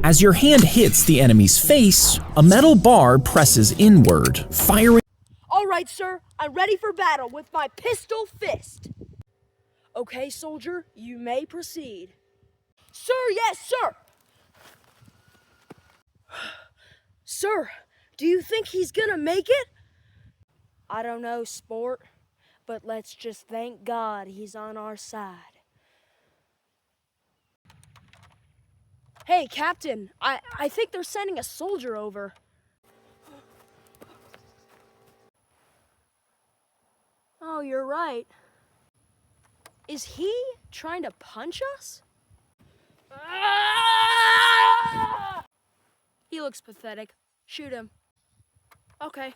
As your hand hits the enemy's face, a metal bar presses inward, firing. All right, sir, I'm ready for battle with my pistol fist. Okay, soldier, you may proceed. Sir, yes, sir. Sir, do you think he's gonna make it? I don't know, sport, but let's just thank God he's on our side. Hey, Captain, I think they're sending a soldier over. Oh, you're right. Is he trying to punch us? He looks pathetic. Shoot him. Okay.